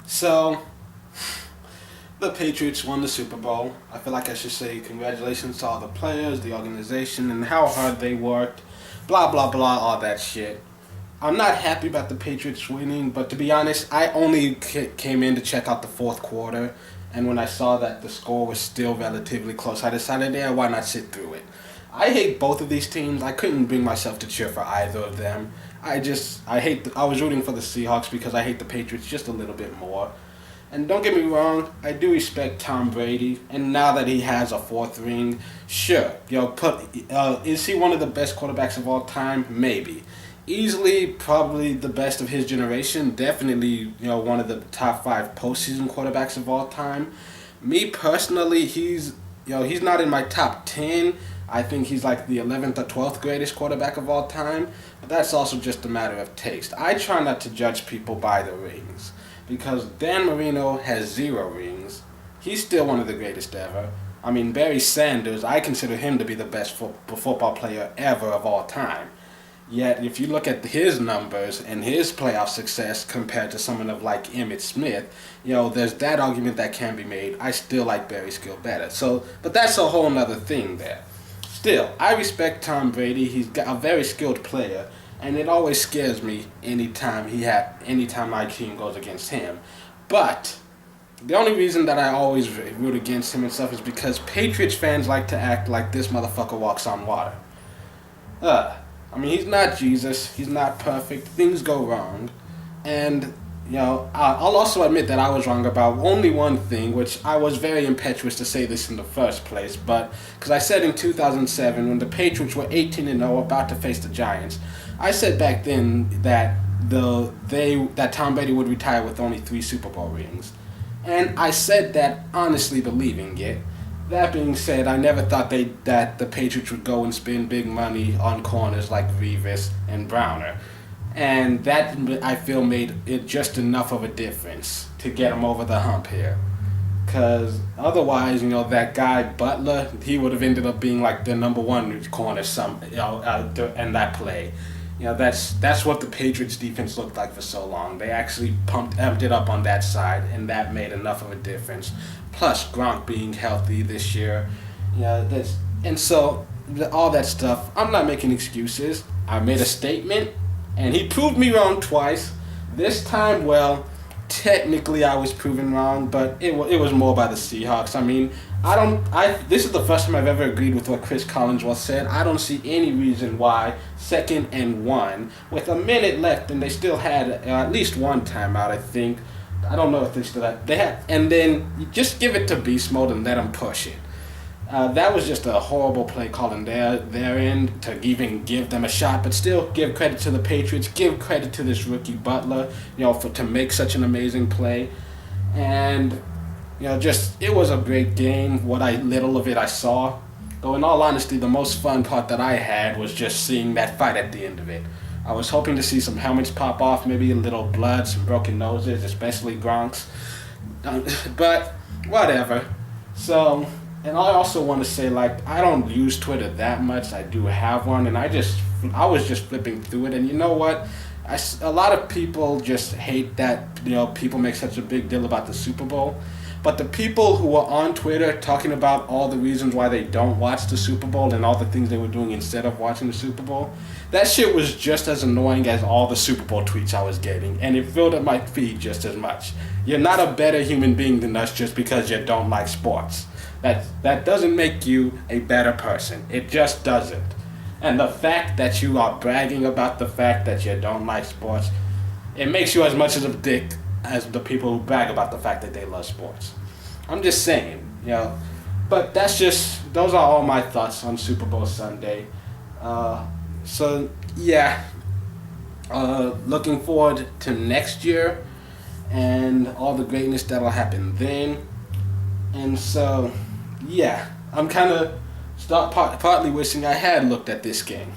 So, the Patriots won the Super Bowl. I feel like I should say congratulations to all the players, the organization, and how hard they worked. Blah, blah, blah, all that shit. I'm not happy about the Patriots winning, but to be honest, I only came in to check out the fourth quarter, and when I saw that the score was still relatively close, I decided, yeah, why not sit through it? I hate both of these teams. I couldn't bring myself to cheer for either of them. I was rooting for the Seahawks because I hate the Patriots just a little bit more. And don't get me wrong, I do respect Tom Brady, and now that he has a fourth ring, sure, is he one of the best quarterbacks of all time? Maybe. Easily, probably the best of his generation. Definitely, one of the top five postseason quarterbacks of all time. Me personally, he's not in my top 10. I think he's like the 11th or 12th greatest quarterback of all time. But that's also just a matter of taste. I try not to judge people by the rings. Because Dan Marino has 0 rings. He's still one of the greatest ever. I mean, Barry Sanders, I consider him to be the best football player ever of all time. Yet, if you look at his numbers and his playoff success compared to someone of like Emmitt Smith, there's that argument that can be made. I still like Barry's skill better. But that's a whole nother thing there. Still, I respect Tom Brady. He's got a very skilled player, and it always scares me anytime my team goes against him. But the only reason that I always root against him and stuff is because Patriots fans like to act like this motherfucker walks on water. He's not Jesus. He's not perfect. Things go wrong. And, I'll also admit that I was wrong about only one thing, which I was very impetuous to say this in the first place, but because I said in 2007, when the Patriots were 18-0 about to face the Giants, I said back then that that Tom Brady would retire with only 3 Super Bowl rings. And I said that honestly believing it. That being said, I never thought that the Patriots would go and spend big money on corners like Revis and Browner. And that, I feel, made it just enough of a difference to get him over the hump here. Because otherwise, that guy Butler, he would have ended up being like the number 1 corner in that play. That's what the Patriots defense looked like for so long. They actually amped it up on that side, and that made enough of a difference. Plus Gronk being healthy this year, all that stuff. I'm not making excuses. I made a statement, and he proved me wrong twice. This time, well, technically I was proven wrong, but it was more by the Seahawks. This is the first time I've ever agreed with what Chris Collinsworth said. I don't see any reason why 2nd and 1, with a minute left, and they still had at least one timeout, I think. I don't know if they still had. And then you just give it to beast mode and let them push it. That was just a horrible play calling their end to even give them a shot, but still give credit to the Patriots, give credit to this rookie Butler, to make such an amazing play. And, it was a great game, what little of it I saw. Though in all honesty, the most fun part that I had was just seeing that fight at the end of it. I was hoping to see some helmets pop off, maybe a little blood, some broken noses, especially Gronk's. But, whatever. So, and I also want to say, I don't use Twitter that much. I do have one, and I was just flipping through it, and you know what? A lot of people just hate that, people make such a big deal about the Super Bowl. But the people who were on Twitter talking about all the reasons why they don't watch the Super Bowl and all the things they were doing instead of watching the Super Bowl, that shit was just as annoying as all the Super Bowl tweets I was getting, and it filled up my feed just as much. You're not a better human being than us just because you don't like sports. That doesn't make you a better person. It just doesn't. And the fact that you are bragging about the fact that you don't like sports, it makes you as much of a dick as the people who brag about the fact that they love sports. I'm just saying, But those are all my thoughts on Super Bowl Sunday. Looking forward to next year and all the greatness that'll happen then. And so, I'm kind of partly wishing I had looked at this game.